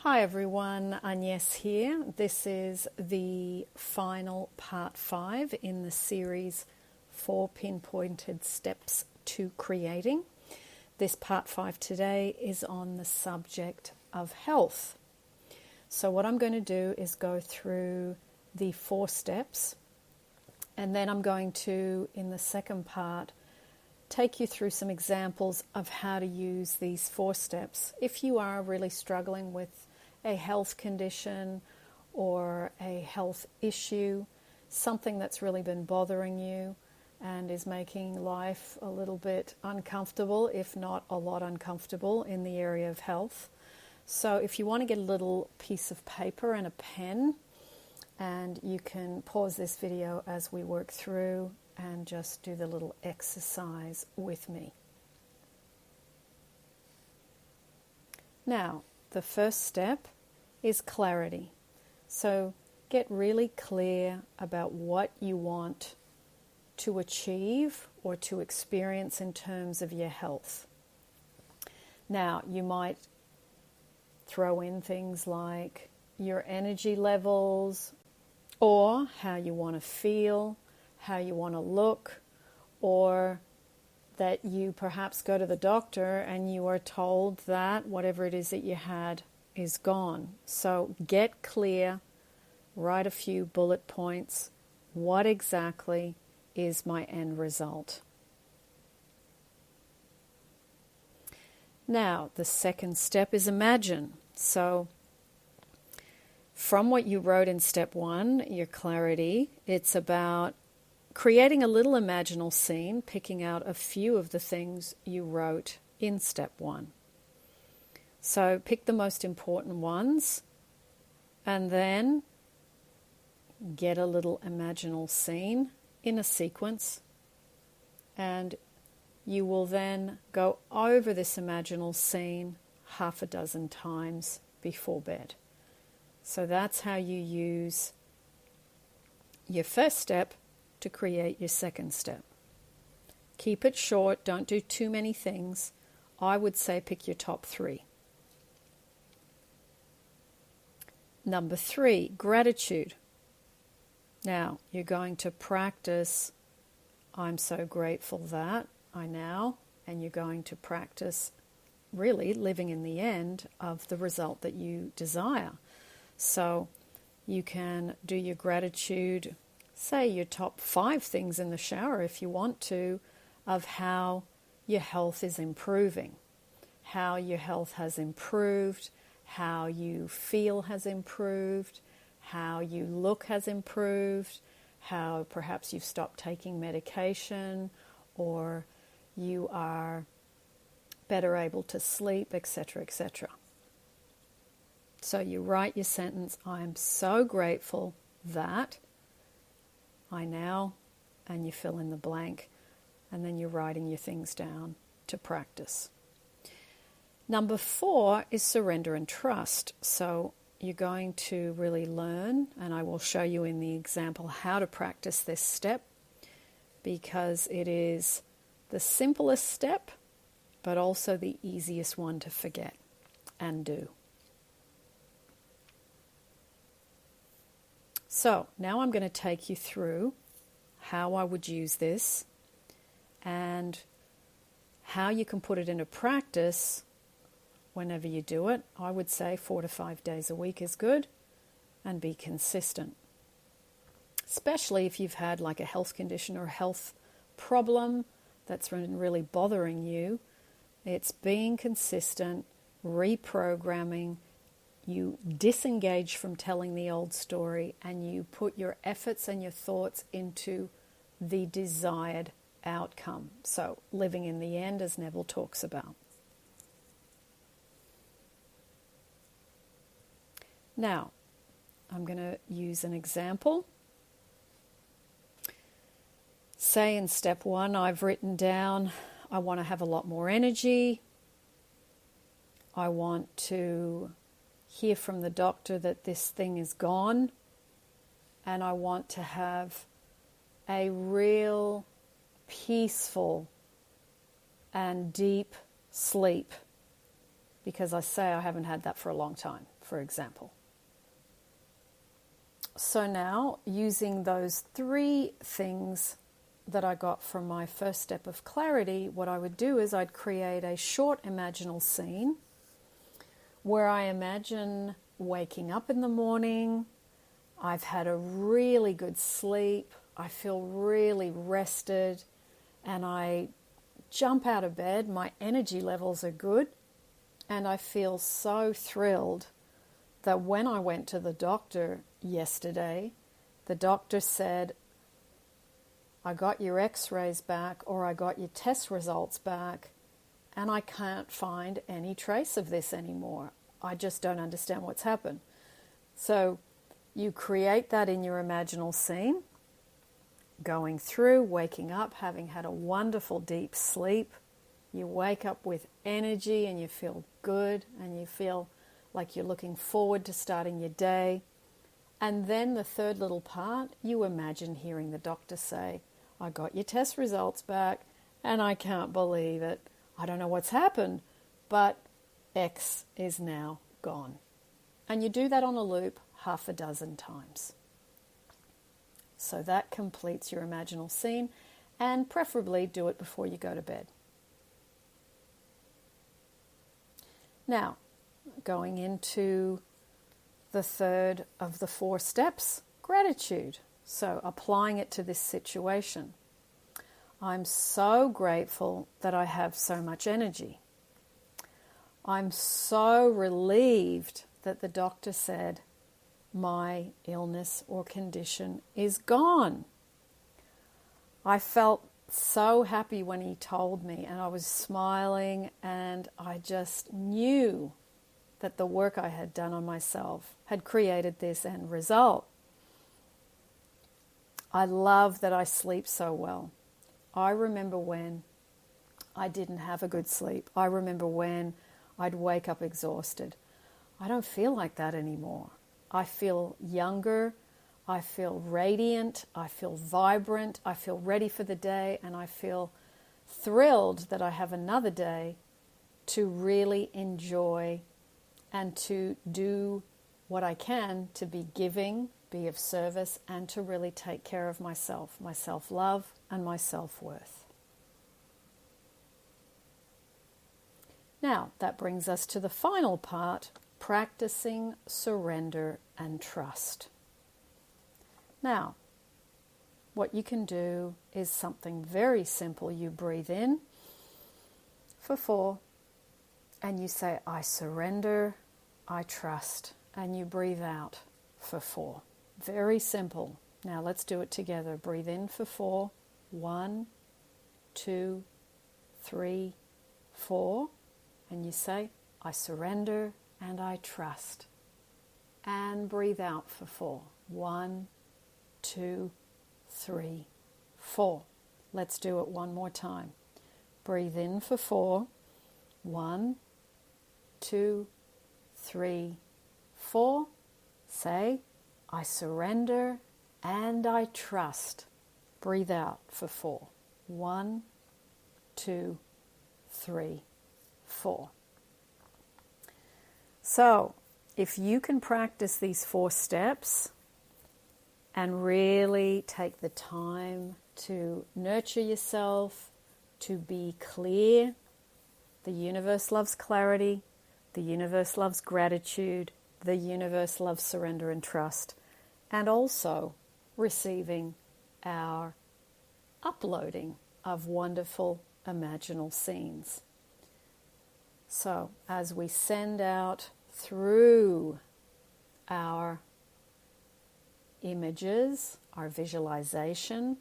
Hi everyone, Agnes here. This is the final part 5 in the series 4 pinpointed steps to creating. This part 5 today is on the subject of health. So what I'm going to do is go through the 4 steps, and then I'm going to, in the second part, take you through some examples of how to use these 4 steps if you are really struggling with a health condition or a health issue, something that's really been bothering you and is making life a little bit uncomfortable, if not a lot uncomfortable in the area of health. So if you want to get a little piece of paper and a pen, and you can pause this video as we work through and just do the little exercise with me. Now, the first step is clarity. So get really clear about what you want to achieve or to experience in terms of your health. Now, you might throw in things like your energy levels, or how you want to feel, how you want to look, or that you perhaps go to the doctor and you are told that whatever it is that you had is gone. So get clear, write a few bullet points. What exactly is my end result? Now, the second step is imagine. So from what you wrote in step 1, your clarity, it's about creating a little imaginal scene, picking out a few of the things you wrote in step 1. So pick the most important ones and then get a little imaginal scene in a sequence, and you will then go over this imaginal scene half a dozen times before bed. So that's how you use your first step to create your second step. Keep it short, don't do too many things. I would say pick your top 3. Number 3, gratitude. Now, you're going to practice, I'm so grateful that I now, and you're going to practice really living in the end of the result that you desire. So you can do your gratitude, say your top 5 things in the shower if you want to, of how your health is improving, how your health has improved, how you feel has improved, how you look has improved, how perhaps you've stopped taking medication, or you are better able to sleep, etc., etc. So you write your sentence, I am so grateful that I now, and you fill in the blank, and then you're writing your things down to practice. Number 4 is surrender and trust. So you're going to really learn, and I will show you in the example how to practice this step, because it is the simplest step, but also the easiest one to forget and do. So now I'm going to take you through how I would use this and how you can put it into practice whenever you do it. I would say 4 to 5 days a week is good, and be consistent. Especially if you've had like a health condition or a health problem that's been really bothering you. It's being consistent, reprogramming. You disengage from telling the old story and you put your efforts and your thoughts into the desired outcome. So living in the end, as Neville talks about. Now, I'm going to use an example. Say in step 1, I've written down, I want to have a lot more energy. I want to hear from the doctor that this thing is gone. And I want to have a real peaceful and deep sleep. because I say I haven't had that for a long time, for example. So now, using those 3 things that I got from my first step of clarity, what I would do is I'd create a short imaginal scene where I imagine waking up in the morning, I've had a really good sleep, I feel really rested, and I jump out of bed, my energy levels are good, and I feel so thrilled that when I went to the doctor yesterday, the doctor said, I got your x-rays back, or I got your test results back, and I can't find any trace of this anymore. I just don't understand what's happened. So you create that in your imaginal scene, going through, waking up, having had a wonderful deep sleep. You wake up with energy and you feel good and you feel like you're looking forward to starting your day. And then the third little part, you imagine hearing the doctor say, I got your test results back and I can't believe it. I don't know what's happened, but X is now gone. And you do that on a loop 6 times. So that completes your imaginal scene, and preferably do it before you go to bed. Now, going into the third of the 4 steps, gratitude. So applying it to this situation. I'm so grateful that I have so much energy. I'm so relieved that the doctor said my illness or condition is gone. I felt so happy when he told me, and I was smiling, and I just knew that the work I had done on myself had created this end result. I love that I sleep so well. I remember when I didn't have a good sleep. I remember when I'd wake up exhausted. I don't feel like that anymore. I feel younger, I feel radiant, I feel vibrant, I feel ready for the day, and I feel thrilled that I have another day to really enjoy and to do what I can to be giving, be of service, and to really take care of myself, my self-love and my self-worth. Now, that brings us to the final part, practicing surrender and trust. Now, what you can do is something very simple. You breathe in for 4, and you say, I surrender, I trust, and you breathe out for 4. Very simple. Now let's do it together. Breathe in for 4. 1, 2, 3, 4. And you say, I surrender and I trust. And breathe out for 4. 1, 2, 3, 4. Let's do it one more time. Breathe in for 4. 1, 2, 3, 4. Say, I surrender and I trust. Breathe out for 4. 1, 2, 3, 4. So, if you can practice these 4 steps and really take the time to nurture yourself, to be clear, the universe loves clarity, the universe loves gratitude, the universe loves surrender and trust, and also receiving our uploading of wonderful imaginal scenes. So as we send out through our images, our visualization,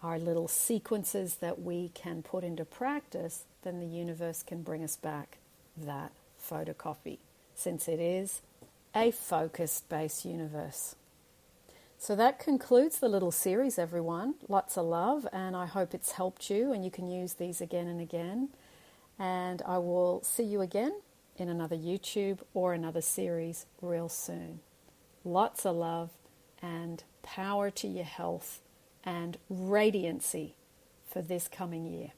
our little sequences that we can put into practice, then the universe can bring us back that photocopy, since it is a focused-based universe. So that concludes the little series, everyone. Lots of love, and I hope it's helped you and you can use these again and again. And I will see you again in another YouTube or another series real soon. Lots of love and power to your health and radiancy for this coming year.